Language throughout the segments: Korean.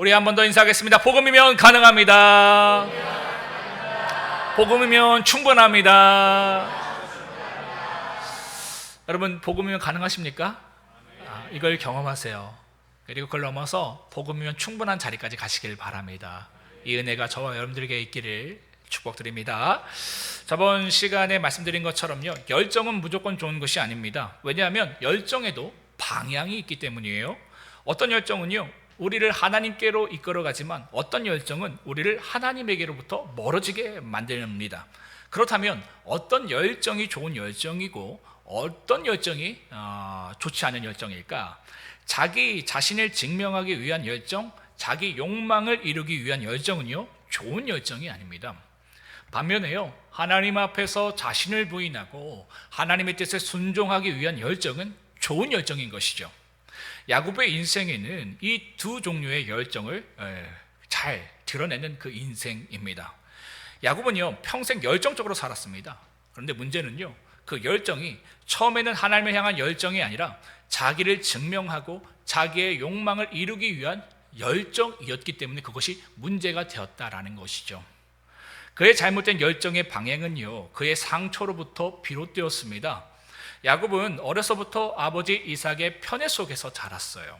우리 한 번 더 인사하겠습니다. 복음이면 가능합니다. 복음이면 충분합니다. 여러분, 복음이면 가능하십니까? 이걸 경험하세요. 그리고 그걸 넘어서 복음이면 충분한 자리까지 가시길 바랍니다. 이 은혜가 저와 여러분들에게 있기를 축복드립니다. 저번 시간에 말씀드린 것처럼요, 열정은 무조건 좋은 것이 아닙니다. 왜냐하면 열정에도 방향이 있기 때문이에요. 어떤 열정은요, 우리를 하나님께로 이끌어가지만 어떤 열정은 우리를 하나님에게로부터 멀어지게 만듭니다. 그렇다면 어떤 열정이 좋은 열정이고 어떤 열정이 좋지 않은 열정일까? 자기 자신을 증명하기 위한 열정, 자기 욕망을 이루기 위한 열정은요, 좋은 열정이 아닙니다. 반면에요, 하나님 앞에서 자신을 부인하고 하나님의 뜻에 순종하기 위한 열정은 좋은 열정인 것이죠. 야곱의 인생에는 이 두 종류의 열정을 잘 드러내는 그 인생입니다. 야곱은요, 평생 열정적으로 살았습니다. 그런데 문제는요, 그 열정이 처음에는 하나님을 향한 열정이 아니라 자기를 증명하고 자기의 욕망을 이루기 위한 열정이었기 때문에 그것이 문제가 되었다라는 것이죠. 그의 잘못된 열정의 방향은요, 그의 상처로부터 비롯되었습니다. 야곱은 어려서부터 아버지 이삭의 편애 속에서 자랐어요.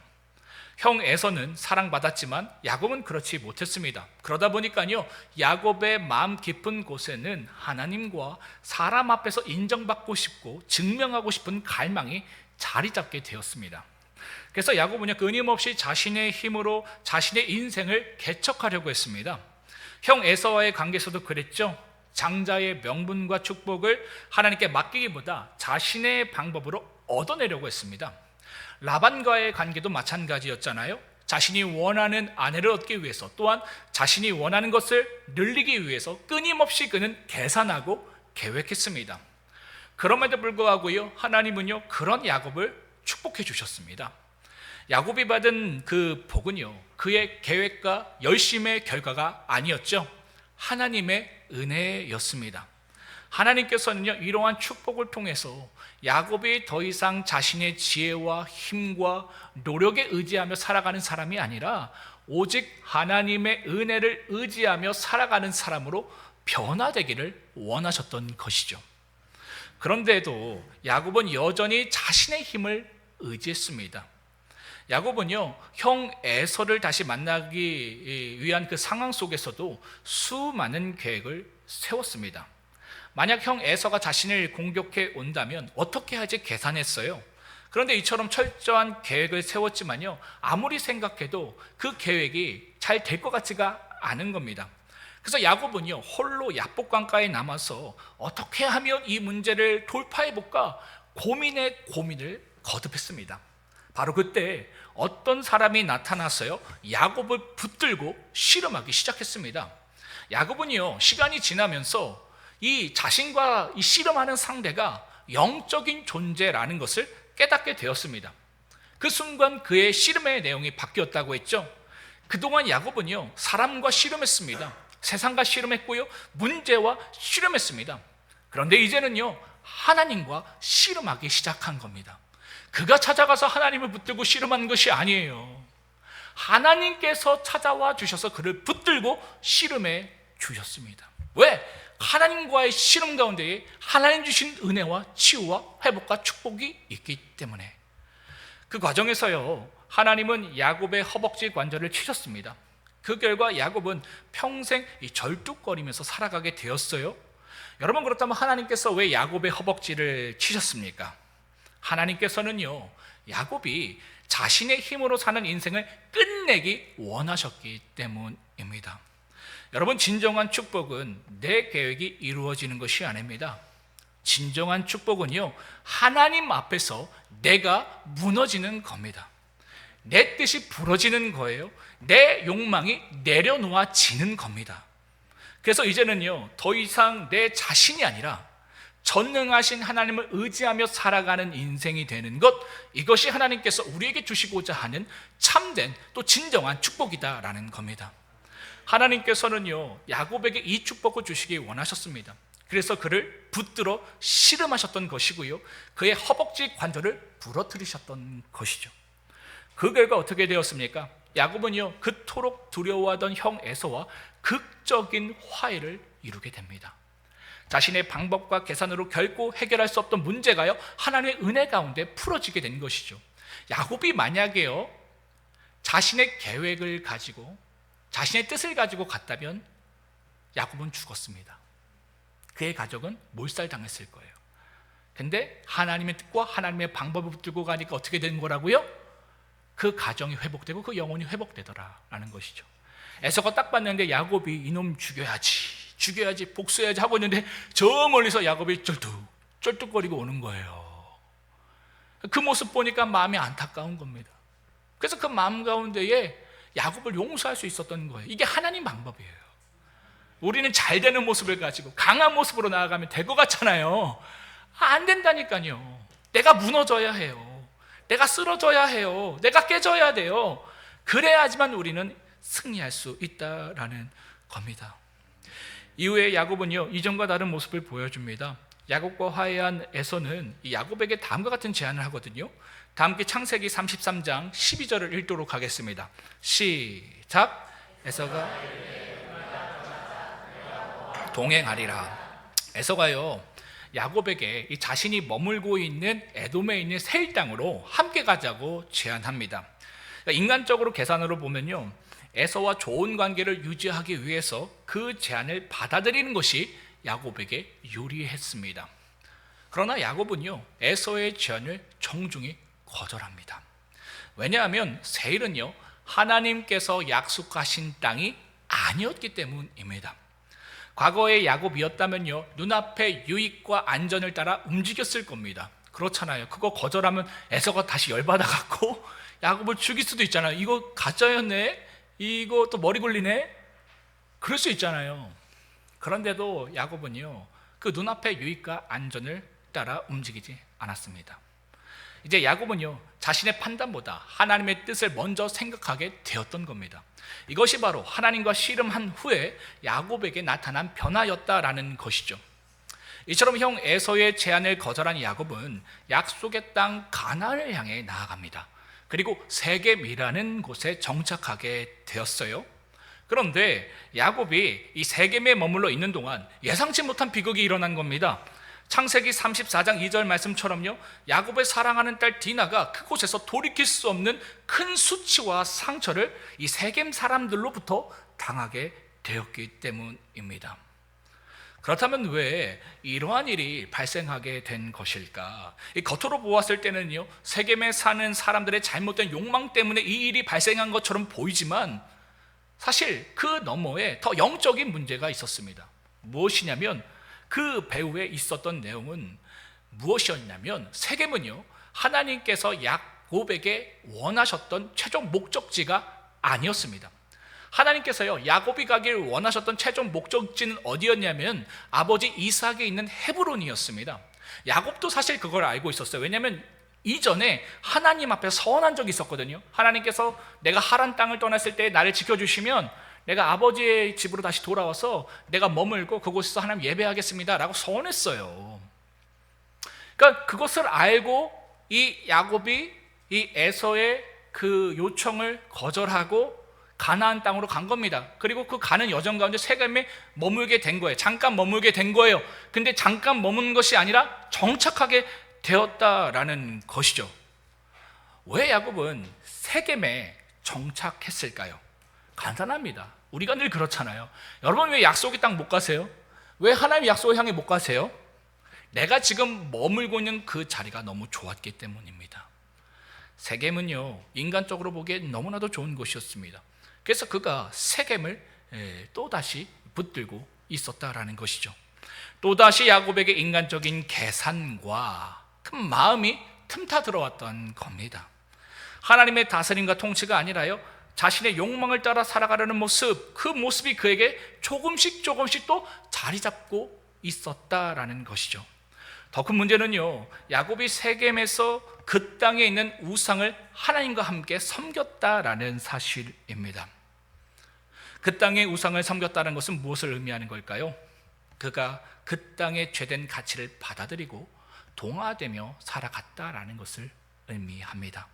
형 에서는 사랑받았지만 야곱은 그렇지 못했습니다. 그러다 보니까요, 야곱의 마음 깊은 곳에는 하나님과 사람 앞에서 인정받고 싶고 증명하고 싶은 갈망이 자리 잡게 되었습니다. 그래서 야곱은요, 끊임없이 자신의 힘으로 자신의 인생을 개척하려고 했습니다. 형 에서와의 관계에서도 그랬죠. 장자의 명분과 축복을 하나님께 맡기기보다 자신의 방법으로 얻어내려고 했습니다. 라반과의 관계도 마찬가지였잖아요. 자신이 원하는 아내를 얻기 위해서, 또한 자신이 원하는 것을 늘리기 위해서 끊임없이 그는 계산하고 계획했습니다. 그럼에도 불구하고요, 하나님은요, 그런 야곱을 축복해 주셨습니다. 야곱이 받은 그 복은요, 그의 계획과 열심의 결과가 아니었죠. 하나님의 은혜였습니다. 하나님께서는요, 이러한 축복을 통해서 야곱이 더 이상 자신의 지혜와 힘과 노력에 의지하며 살아가는 사람이 아니라 오직 하나님의 은혜를 의지하며 살아가는 사람으로 변화되기를 원하셨던 것이죠. 그런데도 야곱은 여전히 자신의 힘을 의지했습니다. 야곱은요, 형 에서를 다시 만나기 위한 그 상황 속에서도 수많은 계획을 세웠습니다. 만약 형 에서가 자신을 공격해 온다면 어떻게 하지 계산했어요. 그런데 이처럼 철저한 계획을 세웠지만요, 아무리 생각해도 그 계획이 잘 될 것 같지가 않은 겁니다. 그래서 야곱은요, 홀로 야복강가에 남아서 어떻게 하면 이 문제를 돌파해볼까 고민에 고민을 거듭했습니다. 바로 그때 어떤 사람이 나타나서요, 야곱을 붙들고 씨름하기 시작했습니다. 야곱은요, 시간이 지나면서 이 자신과 이 씨름하는 상대가 영적인 존재라는 것을 깨닫게 되었습니다. 그 순간 그의 씨름의 내용이 바뀌었다고 했죠. 그동안 야곱은요, 사람과 씨름했습니다. 세상과 씨름했고요, 문제와 씨름했습니다. 그런데 이제는요, 하나님과 씨름하기 시작한 겁니다. 그가 찾아가서 하나님을 붙들고 씨름한 것이 아니에요. 하나님께서 찾아와 주셔서 그를 붙들고 씨름해 주셨습니다. 왜? 하나님과의 씨름 가운데에 하나님 주신 은혜와 치유와 회복과 축복이 있기 때문에. 그 과정에서요, 하나님은 야곱의 허벅지 관절을 치셨습니다. 그 결과 야곱은 평생 이 절뚝거리면서 살아가게 되었어요. 여러분, 그렇다면 하나님께서 왜 야곱의 허벅지를 치셨습니까? 하나님께서는요, 야곱이 자신의 힘으로 사는 인생을 끝내기 원하셨기 때문입니다. 여러분, 진정한 축복은 내 계획이 이루어지는 것이 아닙니다. 진정한 축복은요, 하나님 앞에서 내가 무너지는 겁니다. 내 뜻이 부러지는 거예요. 내 욕망이 내려놓아지는 겁니다. 그래서 이제는요, 더 이상 내 자신이 아니라 전능하신 하나님을 의지하며 살아가는 인생이 되는 것, 이것이 하나님께서 우리에게 주시고자 하는 참된 또 진정한 축복이다라는 겁니다. 하나님께서는요, 야곱에게 이 축복을 주시기 원하셨습니다. 그래서 그를 붙들어 씨름하셨던 것이고요, 그의 허벅지 관절을 부러뜨리셨던 것이죠. 그 결과 어떻게 되었습니까? 야곱은요 그토록 두려워하던 형 에서와 극적인 화해를 이루게 됩니다. 자신의 방법과 계산으로 결코 해결할 수 없던 문제가요 하나님의 은혜 가운데 풀어지게 된 것이죠. 야곱이 만약에요 자신의 계획을 가지고 자신의 뜻을 가지고 갔다면 야곱은 죽었습니다. 그의 가족은 몰살당했을 거예요. 근데 하나님의 뜻과 하나님의 방법을 붙들고 가니까 어떻게 된 거라고요? 그 가정이 회복되고 그 영혼이 회복되더라라는 것이죠. 에서가 딱 봤는데 야곱이 이놈 죽여야지 복수해야지 하고 있는데 저 멀리서 야곱이 쩔뚝거리고 오는 거예요. 그 모습 보니까 마음이 안타까운 겁니다. 그래서 그 마음 가운데에 야곱을 용서할 수 있었던 거예요. 이게 하나님 방법이에요. 우리는 잘 되는 모습을 가지고 강한 모습으로 나아가면 될 것 같잖아요. 안 된다니까요. 내가 무너져야 해요. 내가 쓰러져야 해요. 내가 깨져야 돼요. 그래야지만 우리는 승리할 수 있다라는 겁니다. 이후에 야곱은요 이전과 다른 모습을 보여줍니다. 야곱과 화해한 에서는 이 야곱에게 다음과 같은 제안을 하거든요. 다 함께 창세기 33장 12절을 읽도록 하겠습니다. 시작. 에서가 동행하리라. 에서가요 야곱에게 이 자신이 머물고 있는 에돔에 있는 세일 땅으로 함께 가자고 제안합니다. 인간적으로 계산으로 보면요 에서와 좋은 관계를 유지하기 위해서 그 제안을 받아들이는 것이 야곱에게 유리했습니다. 그러나 야곱은요 에서의 제안을 정중히 거절합니다. 왜냐하면 세일은요 하나님께서 약속하신 땅이 아니었기 때문입니다. 과거의 야곱이었다면요 눈앞의 유익과 안전을 따라 움직였을 겁니다. 그렇잖아요. 그거 거절하면 에서가 다시 열받아갖고 야곱을 죽일 수도 있잖아요. 이거 가짜였네, 이거 또 머리 굴리네, 그럴 수 있잖아요. 그런데도 야곱은요 그 눈앞의 유익과 안전을 따라 움직이지 않았습니다. 이제 야곱은요 자신의 판단보다 하나님의 뜻을 먼저 생각하게 되었던 겁니다. 이것이 바로 하나님과 씨름한 후에 야곱에게 나타난 변화였다라는 것이죠. 이처럼 형 에서의 제안을 거절한 야곱은 약속의 땅 가나안을 향해 나아갑니다. 그리고 세겜이라는 곳에 정착하게 되었어요. 그런데 야곱이 이 세겜에 머물러 있는 동안 예상치 못한 비극이 일어난 겁니다. 창세기 34장 2절 말씀처럼요 야곱의 사랑하는 딸 디나가 그곳에서 돌이킬 수 없는 큰 수치와 상처를 이 세겜 사람들로부터 당하게 되었기 때문입니다. 그렇다면 왜 이러한 일이 발생하게 된 것일까? 겉으로 보았을 때는요 세겜에 사는 사람들의 잘못된 욕망 때문에 이 일이 발생한 것처럼 보이지만 사실 그 너머에 더 영적인 문제가 있었습니다. 무엇이냐면 그 배후에 있었던 내용은 무엇이었냐면 세겜은요 하나님께서 야곱에게 원하셨던 최종 목적지가 아니었습니다. 하나님께서요 야곱이 가길 원하셨던 최종 목적지는 어디였냐면 아버지 이삭에 있는 헤브론이었습니다. 야곱도 사실 그걸 알고 있었어요. 왜냐하면 이전에 하나님 앞에 서원한 적이 있었거든요. 하나님께서 내가 하란 땅을 떠났을 때 나를 지켜주시면 내가 아버지의 집으로 다시 돌아와서 내가 머물고 그곳에서 하나님 예배하겠습니다 라고 서원했어요. 그러니까 그것을 알고 이 야곱이 이 에서의 그 요청을 거절하고 가나안 땅으로 간 겁니다. 그리고 그 가는 여정 가운데 세겜에 머물게 된 거예요. 잠깐 머물게 된 거예요. 근데 잠깐 머무는 것이 아니라 정착하게 되었다라는 것이죠. 왜 야곱은 세겜에 정착했을까요? 간단합니다. 우리가 늘 그렇잖아요. 여러분 왜 약속의 땅 못 가세요? 왜 하나님의 약속을 향해 못 가세요? 내가 지금 머물고 있는 그 자리가 너무 좋았기 때문입니다. 세겜은요 인간적으로 보기엔 너무나도 좋은 곳이었습니다. 그래서 그가 세겜을 또다시 붙들고 있었다라는 것이죠. 또다시 야곱에게 인간적인 계산과 그 마음이 틈타 들어왔던 겁니다. 하나님의 다스림과 통치가 아니라요 자신의 욕망을 따라 살아가려는 모습, 그 모습이 그에게 조금씩 또 자리 잡고 있었다라는 것이죠. 더 큰 문제는요 야곱이 세겜에서 그 땅에 있는 우상을 하나님과 함께 섬겼다라는 사실입니다. 그 땅의 우상을 섬겼다는 것은 무엇을 의미하는 걸까요? 그가 그 땅의 죄된 가치를 받아들이고 동화되며 살아갔다라는 것을 의미합니다.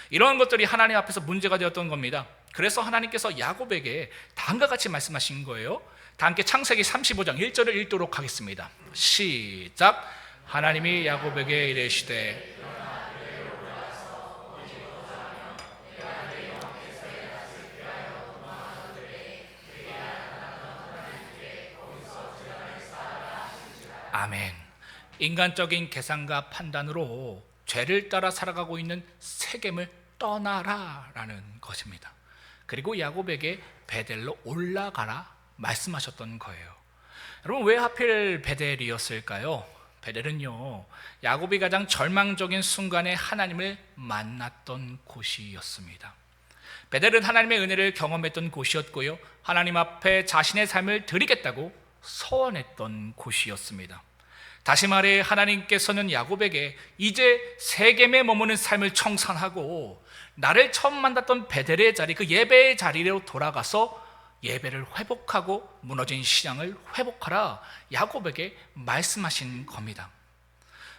이러한 것들이 하나님 앞에서 문제가 되었던 겁니다. 그래서 하나님께서 야곱에게 다음과 같이 말씀하신 거예요. 다 함께 창세기 35장 1절을 읽도록 하겠습니다. 시작. 하나님이 야곱에게 이르시되 아멘. 인간적인 계산과 판단으로 죄를 따라 살아가고 있는 세겜을 떠나라라는 것입니다. 그리고 야곱에게 베델로 올라가라 말씀하셨던 거예요. 여러분, 왜 하필 베델이었을까요? 베델은요, 야곱이 가장 절망적인 순간에 하나님을 만났던 곳이었습니다. 베델은 하나님의 은혜를 경험했던 곳이었고요, 하나님 앞에 자신의 삶을 드리겠다고 서원했던 곳이었습니다. 다시 말해 하나님께서는 야곱에게 이제 세겜에 머무는 삶을 청산하고 나를 처음 만났던 베델의 자리, 그 예배의 자리로 돌아가서 예배를 회복하고 무너진 신앙을 회복하라 야곱에게 말씀하신 겁니다.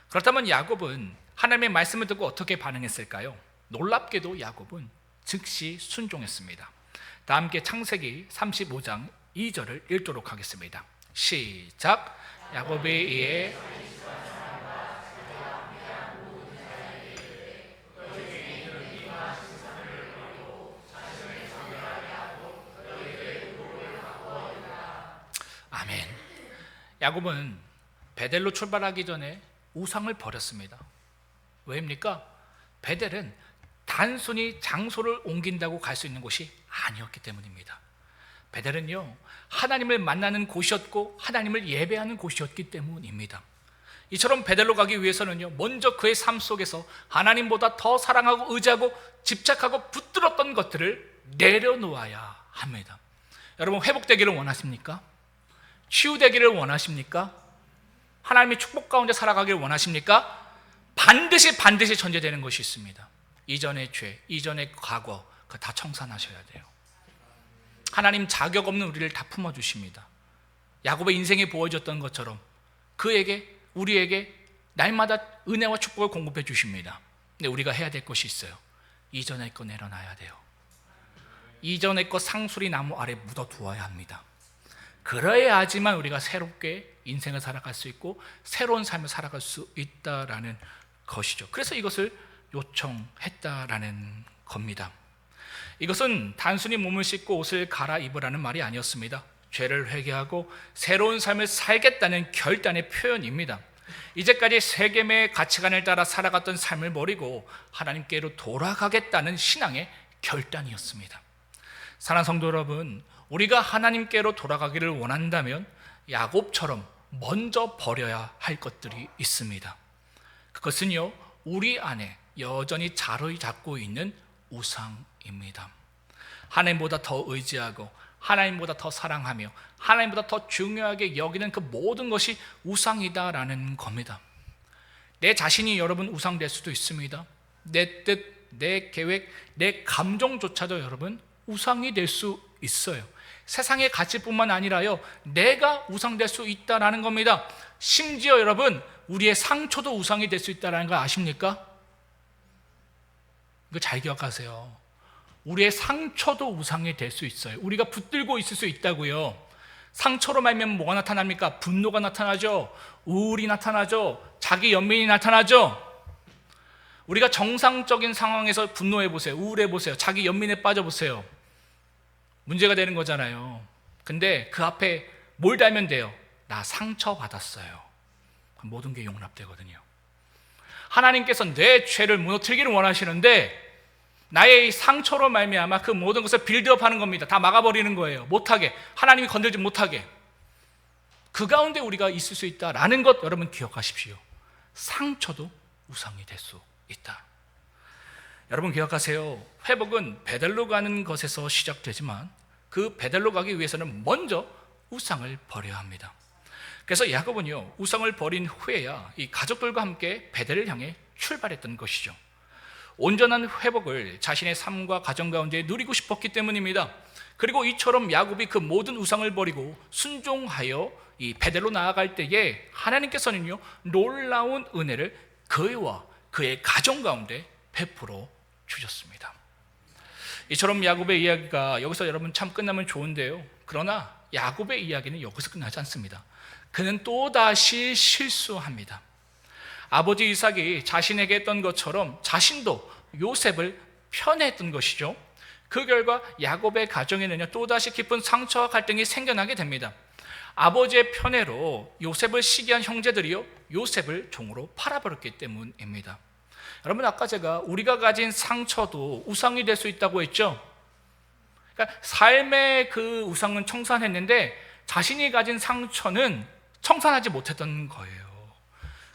그렇다면 야곱은 하나님의 말씀을 듣고 어떻게 반응했을까요? 놀랍게도 야곱은 즉시 순종했습니다. 다 함께 창세기 35장 2절을 읽도록 하겠습니다. 시작. 야곱이 이에 아멘. 야곱은 베델로 출발하기 전에 우상을 버렸습니다. 왜입니까? 베델은 단순히 장소를 옮긴다고 갈 수 있는 곳이 아니었기 때문입니다. 베델은요, 하나님을 만나는 곳이었고 하나님을 예배하는 곳이었기 때문입니다. 이처럼 베델로 가기 위해서는요, 먼저 그의 삶 속에서 하나님보다 더 사랑하고 의지하고 집착하고 붙들었던 것들을 내려놓아야 합니다. 여러분, 회복되기를 원하십니까? 치유되기를 원하십니까? 하나님의 축복 가운데 살아가기를 원하십니까? 반드시 전제되는 것이 있습니다. 이전의 죄, 이전의 과거, 그거 다 청산하셔야 돼요. 하나님 자격 없는 우리를 다 품어주십니다. 야곱의 인생에 보여줬던 것처럼 우리에게 날마다 은혜와 축복을 공급해 주십니다. 근데 우리가 해야 될 것이 있어요. 이전의 거 내려놔야 돼요. 이전의 거 상수리 나무 아래 묻어두어야 합니다. 그래야지만 우리가 새롭게 인생을 살아갈 수 있고 새로운 삶을 살아갈 수 있다라는 것이죠. 그래서 이것을 요청했다라는 겁니다. 이것은 단순히 몸을 씻고 옷을 갈아입으라는 말이 아니었습니다. 죄를 회개하고 새로운 삶을 살겠다는 결단의 표현입니다. 이제까지 세겜의 가치관을 따라 살아갔던 삶을 버리고 하나님께로 돌아가겠다는 신앙의 결단이었습니다. 사랑하는 성도 여러분, 우리가 하나님께로 돌아가기를 원한다면 야곱처럼 먼저 버려야 할 것들이 있습니다. 그것은요, 우리 안에 여전히 자리 잡고 있는 우상입니다. 하나님보다 더 의지하고 하나님보다 더 사랑하며 하나님보다 더 중요하게 여기는 그 모든 것이 우상이다라는 겁니다. 내 자신이 여러분 우상될 수도 있습니다. 내 뜻, 내 계획, 내 감정조차도 여러분 우상이 될 수 있어요. 세상의 가치뿐만 아니라요, 내가 우상될 수 있다라는 겁니다. 심지어 여러분, 우리의 상처도 우상이 될 수 있다는 거 아십니까? 이거 잘 기억하세요. 우리의 상처도 우상이 될 수 있어요. 우리가 붙들고 있을 수 있다고요. 상처로 말미암아 뭐가 나타납니까? 분노가 나타나죠. 우울이 나타나죠. 자기 연민이 나타나죠. 우리가 정상적인 상황에서 분노해 보세요. 우울해 보세요. 자기 연민에 빠져 보세요. 문제가 되는 거잖아요. 근데 그 앞에 뭘 달면 돼요? 나 상처받았어요. 모든 게 용납되거든요. 하나님께서 내 죄를 무너뜨리기를 원하시는데 나의 상처로 말미암아 그 모든 것을 빌드업하는 겁니다. 다 막아버리는 거예요. 못하게, 하나님이 건들지 못하게. 그 가운데 우리가 있을 수 있다라는 것 여러분 기억하십시오. 상처도 우상이 될 수 있다. 여러분 기억하세요. 회복은 베델로 가는 것에서 시작되지만 그 베델로 가기 위해서는 먼저 우상을 버려야 합니다. 그래서 야곱은요, 우상을 버린 후에야 이 가족들과 함께 베델을 향해 출발했던 것이죠. 온전한 회복을 자신의 삶과 가정 가운데 누리고 싶었기 때문입니다. 그리고 이처럼 야곱이 그 모든 우상을 버리고 순종하여 이 베델로 나아갈 때에 하나님께서는요, 놀라운 은혜를 그와 그의 가정 가운데 베풀어 주셨습니다. 이처럼 야곱의 이야기가 여기서 여러분 참 끝나면 좋은데요, 그러나 야곱의 이야기는 여기서 끝나지 않습니다. 그는 또다시 실수합니다. 아버지 이삭이 자신에게 했던 것처럼 자신도 요셉을 편애했던 것이죠. 그 결과 야곱의 가정에는요, 또다시 깊은 상처와 갈등이 생겨나게 됩니다. 아버지의 편애로 요셉을 시기한 형제들이요, 요셉을 종으로 팔아버렸기 때문입니다. 여러분, 아까 제가 우리가 가진 상처도 우상이 될 수 있다고 했죠. 그러니까 삶의 그 우상은 청산했는데 자신이 가진 상처는 청산하지 못했던 거예요.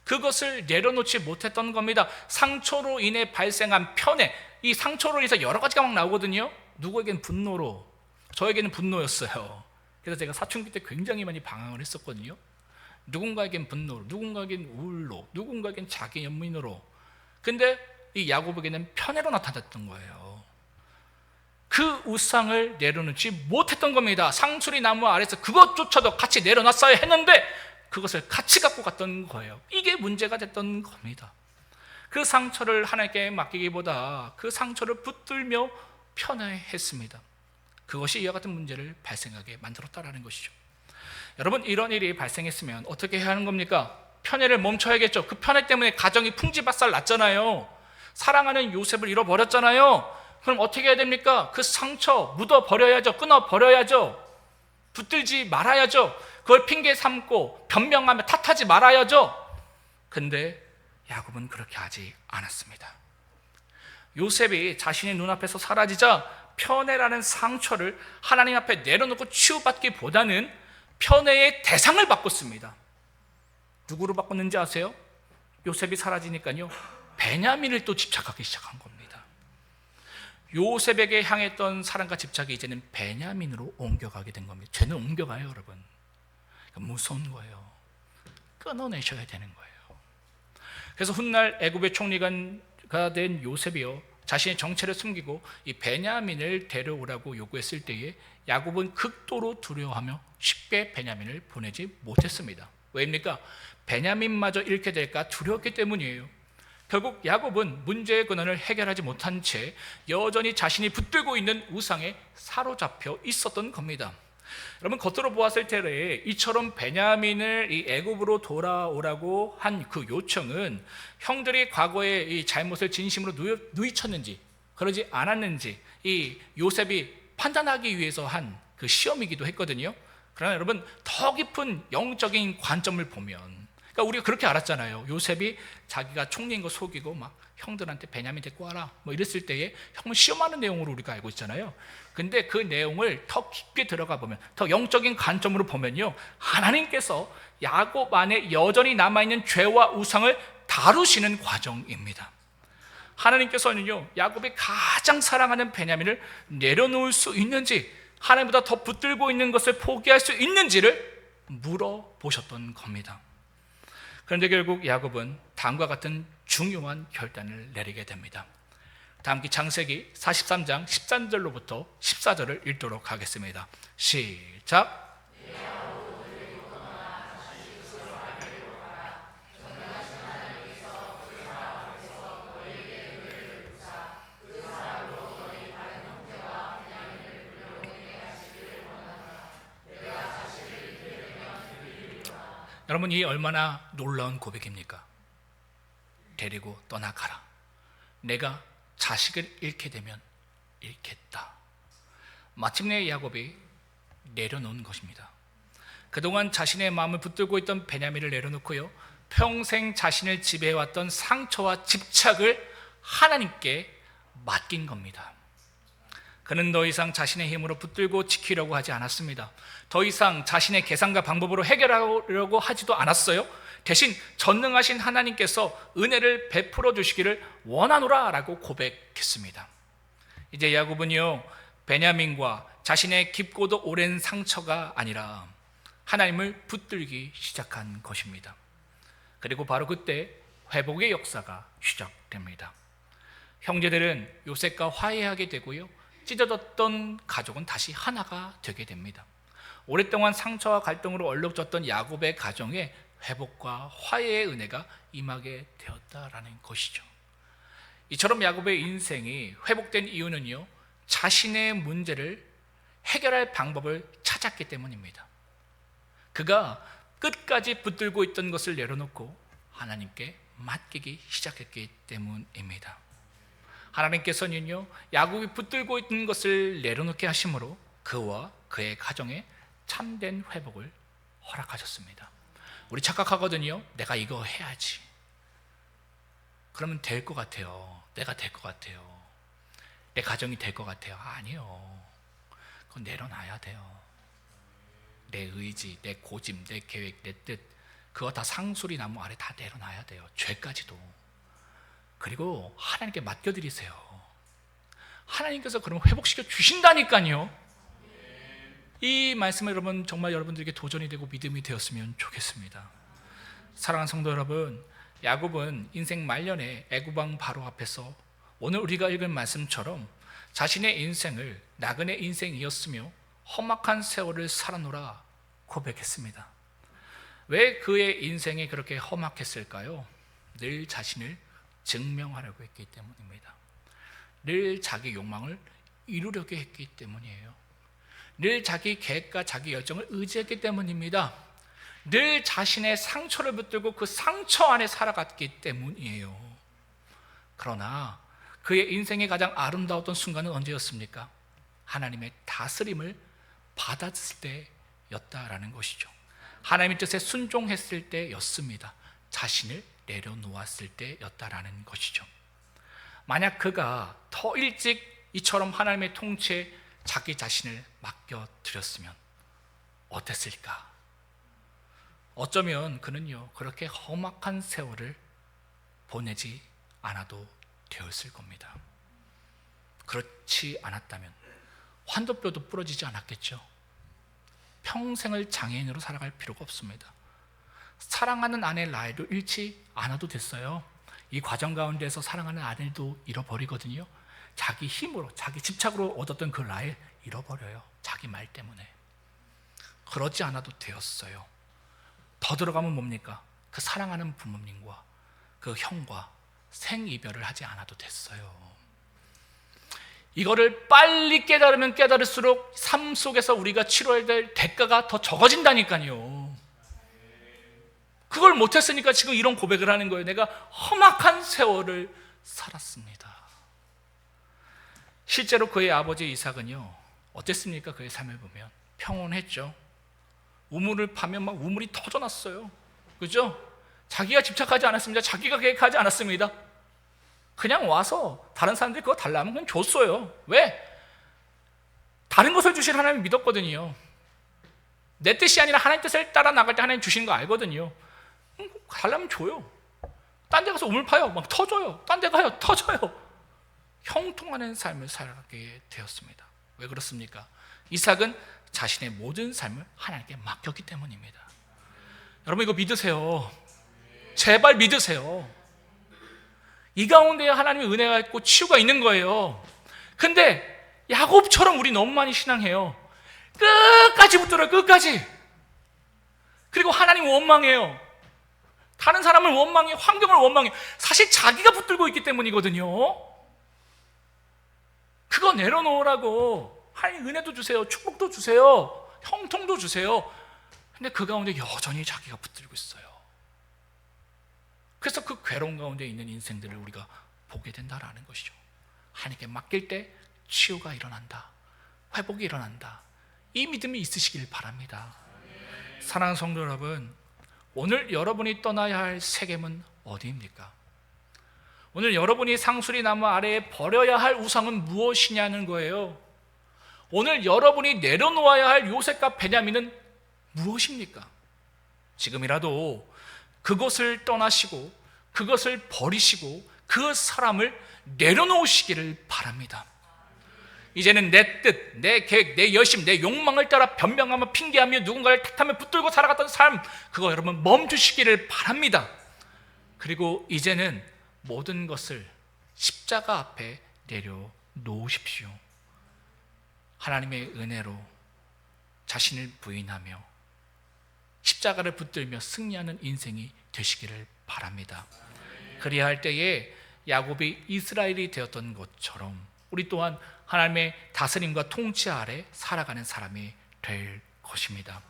그것을 내려놓지 못했던 겁니다. 상처로 인해 발생한 편애, 이 상처로 인해서 여러 가지가 막 나오거든요. 누구에게는 분노로, 저에게는 분노였어요. 그래서 제가 사춘기 때 굉장히 많이 방황을 했었거든요. 누군가에겐 분노로, 누군가에겐 우울로, 누군가에겐 자기 연민으로. 근데 이 야곱에게는 편애로 나타났던 거예요. 그 우상을 내려놓지 못했던 겁니다. 상수리 나무 아래서 그것조차도 같이 내려놨어야 했는데 그것을 같이 갖고 갔던 거예요. 이게 문제가 됐던 겁니다. 그 상처를 하나님께 맡기기보다 그 상처를 붙들며 편애했습니다. 그것이 이와 같은 문제를 발생하게 만들었다라는 것이죠. 여러분, 이런 일이 발생했으면 어떻게 해야 하는 겁니까? 편애를 멈춰야겠죠. 그 편애 때문에 가정이 풍지박살 났잖아요. 사랑하는 요셉을 잃어버렸잖아요. 그럼 어떻게 해야 됩니까? 그 상처 묻어버려야죠. 끊어버려야죠. 붙들지 말아야죠. 그걸 핑계 삼고 변명하며 탓하지 말아야죠. 근데 야곱은 그렇게 하지 않았습니다. 요셉이 자신의 눈앞에서 사라지자 편애라는 상처를 하나님 앞에 내려놓고 치유받기보다는 편애의 대상을 바꿨습니다. 누구로 바꿨는지 아세요? 요셉이 사라지니까요, 베냐민을 또 집착하기 시작한 겁니다. 요셉에게 향했던 사랑과 집착이 이제는 베냐민으로 옮겨가게 된 겁니다. 죄는 옮겨가요, 여러분. 무서운 거예요. 끊어내셔야 되는 거예요. 그래서 훗날 애굽의 총리가 된 요셉이요, 자신의 정체를 숨기고 이 베냐민을 데려오라고 요구했을 때에 야곱은 극도로 두려워하며 쉽게 베냐민을 보내지 못했습니다. 왜입니까? 베냐민마저 잃게 될까 두려웠기 때문이에요. 결국 야곱은 문제의 근원을 해결하지 못한 채 여전히 자신이 붙들고 있는 우상에 사로잡혀 있었던 겁니다. 여러분, 겉으로 보았을 때에 이처럼 베냐민을 이 애굽으로 돌아오라고 한 그 요청은 형들이 과거에 이 잘못을 진심으로 누이쳤는지 그러지 않았는지 이 요셉이 판단하기 위해서 한 그 시험이기도 했거든요. 그러나 여러분, 더 깊은 영적인 관점을 보면, 그러니까 우리가 그렇게 알았잖아요. 요셉이 자기가 총리인 거 속이고 막 형들한테 베냐민 데리고 와라 뭐 이랬을 때에 형을 시험하는 내용으로 우리가 알고 있잖아요. 근데 그 내용을 더 깊게 들어가 보면, 더 영적인 관점으로 보면요, 하나님께서 야곱 안에 여전히 남아있는 죄와 우상을 다루시는 과정입니다. 하나님께서는요, 야곱이 가장 사랑하는 베냐민을 내려놓을 수 있는지, 하나님보다 더 붙들고 있는 것을 포기할 수 있는지를 물어보셨던 겁니다. 그런데 결국 야곱은 다음과 같은 중요한 결단을 내리게 됩니다. 다 함께 창세기 43장 13절로부터 14절을 읽도록 하겠습니다. 시작. 여러분, 이 얼마나 놀라운 고백입니까? 데리고 떠나가라. 내가 자식을 잃게 되면 잃겠다. 마침내 야곱이 내려놓은 것입니다. 그동안 자신의 마음을 붙들고 있던 베냐민을 내려놓고요, 평생 자신을 지배해왔던 상처와 집착을 하나님께 맡긴 겁니다. 그는 더 이상 자신의 힘으로 붙들고 지키려고 하지 않았습니다. 더 이상 자신의 계산과 방법으로 해결하려고 하지도 않았어요. 대신 전능하신 하나님께서 은혜를 베풀어 주시기를 원하노라 라고 고백했습니다. 이제 야곱은요, 베냐민과 자신의 깊고도 오랜 상처가 아니라 하나님을 붙들기 시작한 것입니다. 그리고 바로 그때 회복의 역사가 시작됩니다. 형제들은 요셉과 화해하게 되고요, 찢어졌던 가족은 다시 하나가 되게 됩니다. 오랫동안 상처와 갈등으로 얼룩졌던 야곱의 가정에 회복과 화해의 은혜가 임하게 되었다라는 것이죠. 이처럼 야곱의 인생이 회복된 이유는요, 자신의 문제를 해결할 방법을 찾았기 때문입니다. 그가 끝까지 붙들고 있던 것을 내려놓고 하나님께 맡기기 시작했기 때문입니다. 하나님께서는요, 야곱이 붙들고 있는 것을 내려놓게 하심으로 그와 그의 가정에 참된 회복을 허락하셨습니다. 우리 착각하거든요. 내가 이거 해야지, 그러면 될 것 같아요. 내가 될 것 같아요. 내 가정이 될 것 같아요. 아니요. 그건 내려놔야 돼요. 내 의지, 내 고집, 내 계획, 내 뜻, 그거 다 상수리 나무 아래 다 내려놔야 돼요. 죄까지도. 그리고 하나님께 맡겨드리세요. 하나님께서 그러면 회복시켜 주신다니까요. 이 말씀은 여러분, 정말 여러분들에게 도전이 되고 믿음이 되었으면 좋겠습니다. 사랑하는 성도 여러분, 야곱은 인생 말년에 애굽왕 바로 앞에서 오늘 우리가 읽은 말씀처럼 자신의 인생을 나그네 인생이었으며 험악한 세월을 살아노라 고백했습니다. 왜 그의 인생이 그렇게 험악했을까요? 늘 자신을 증명하려고 했기 때문입니다. 늘 자기 욕망을 이루려고 했기 때문이에요. 늘 자기 계획과 자기 열정을 의지했기 때문입니다. 늘 자신의 상처를 붙들고 그 상처 안에 살아갔기 때문이에요. 그러나 그의 인생의 가장 아름다웠던 순간은 언제였습니까? 하나님의 다스림을 받았을 때였다라는 것이죠. 하나님의 뜻에 순종했을 때였습니다. 자신을 내려놓았을 때였다라는 것이죠. 만약 그가 더 일찍 이처럼 하나님의 통치에 자기 자신을 맡겨드렸으면 어땠을까? 어쩌면 그는요, 그렇게 험악한 세월을 보내지 않아도 되었을 겁니다. 그렇지 않았다면 환도뼈도 부러지지 않았겠죠. 평생을 장애인으로 살아갈 필요가 없습니다. 사랑하는 아내 라헬을 잃지 않아도 됐어요. 이 과정 가운데서 사랑하는 아내도 잃어버리거든요. 자기 힘으로, 자기 집착으로 얻었던 그 라헬 잃어버려요. 자기 말 때문에. 그러지 않아도 되었어요. 더 들어가면 뭡니까? 그 사랑하는 부모님과 그 형과 생이별을 하지 않아도 됐어요. 이거를 빨리 깨달으면 깨달을수록 삶 속에서 우리가 치러야 될 대가가 더 적어진다니까요. 그걸 못했으니까 지금 이런 고백을 하는 거예요. 내가 험악한 세월을 살았습니다. 실제로 그의 아버지 이삭은요, 어땠습니까? 그의 삶을 보면 평온했죠. 우물을 파면 막 우물이 터져났어요. 그죠? 자기가 집착하지 않았습니다. 자기가 계획하지 않았습니다. 그냥 와서 다른 사람들이 그거 달라면 그냥 줬어요. 왜? 다른 것을 주실 하나님을 믿었거든요. 내 뜻이 아니라 하나님 뜻을 따라 나갈 때 하나님 주시는 거 알거든요. 달라면 줘요. 딴 데 가서 우물 파요. 막 터져요. 딴 데 가요. 터져요. 형통하는 삶을 살게 되었습니다. 왜 그렇습니까? 이삭은 자신의 모든 삶을 하나님께 맡겼기 때문입니다. 여러분, 이거 믿으세요. 제발 믿으세요. 이 가운데 하나님의 은혜가 있고 치유가 있는 거예요. 근데 야곱처럼 우리 너무 많이 신앙해요. 끝까지 붙들어요. 끝까지. 그리고 하나님 원망해요. 다른 사람을 원망해, 환경을 원망해. 사실 자기가 붙들고 있기 때문이거든요. 그거 내려놓으라고. 하나님 은혜도 주세요. 축복도 주세요. 형통도 주세요. 근데 그 가운데 여전히 자기가 붙들고 있어요. 그래서 그 괴로운 가운데 있는 인생들을 우리가 보게 된다라는 것이죠. 하나님께 맡길 때 치유가 일어난다. 회복이 일어난다. 이 믿음이 있으시길 바랍니다. 사랑하는 성도 여러분, 오늘 여러분이 떠나야 할 세겜은 어디입니까? 오늘 여러분이 상수리 나무 아래에 버려야 할 우상은 무엇이냐는 거예요. 오늘 여러분이 내려놓아야 할 요셉과 베냐민은 무엇입니까? 지금이라도 그것을 떠나시고 그것을 버리시고 그 사람을 내려놓으시기를 바랍니다. 이제는 내 뜻, 내 계획, 내 열심, 내 욕망을 따라 변명하며 핑계하며 누군가를 탓하며 붙들고 살아갔던 삶, 그거 여러분 멈추시기를 바랍니다. 그리고 이제는 모든 것을 십자가 앞에 내려놓으십시오. 하나님의 은혜로 자신을 부인하며 십자가를 붙들며 승리하는 인생이 되시기를 바랍니다. 그리야 할 때에 야곱이 이스라엘이 되었던 것처럼 우리 또한 하나님의 다스림과 통치 아래 살아가는 사람이 될 것입니다.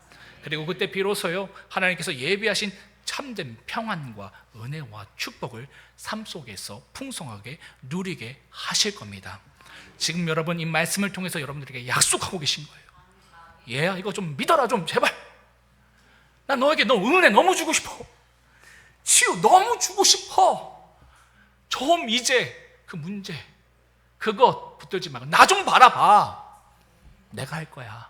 그리고 그때 비로소요 하나님께서 예비하신 참된 평안과 은혜와 축복을 삶 속에서 풍성하게 누리게 하실 겁니다. 지금 여러분 이 말씀을 통해서 여러분들에게 약속하고 계신 거예요. 얘야 이거 좀 믿어라 좀 제발. 나 너에게 너 은혜 너무 주고 싶어. 치유 너무 주고 싶어. 좀 이제 그 문제 그것 붙들지 말고 나 좀 바라봐. 내가 할 거야.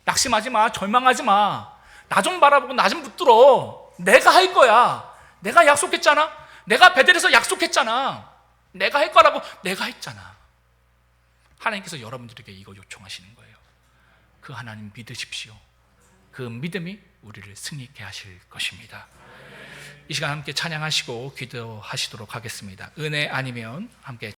낙심하지 마. 절망하지 마. 나 좀 바라보고 나 좀 붙들어. 내가 할 거야. 내가 약속했잖아. 내가 베델에서 약속했잖아. 내가 할 거라고 내가 했잖아. 하나님께서 여러분들에게 이거 요청하시는 거예요. 그 하나님 믿으십시오. 그 믿음이 우리를 승리케 하실 것입니다. 이 시간 함께 찬양하시고 기도하시도록 하겠습니다. 은혜 아니면 함께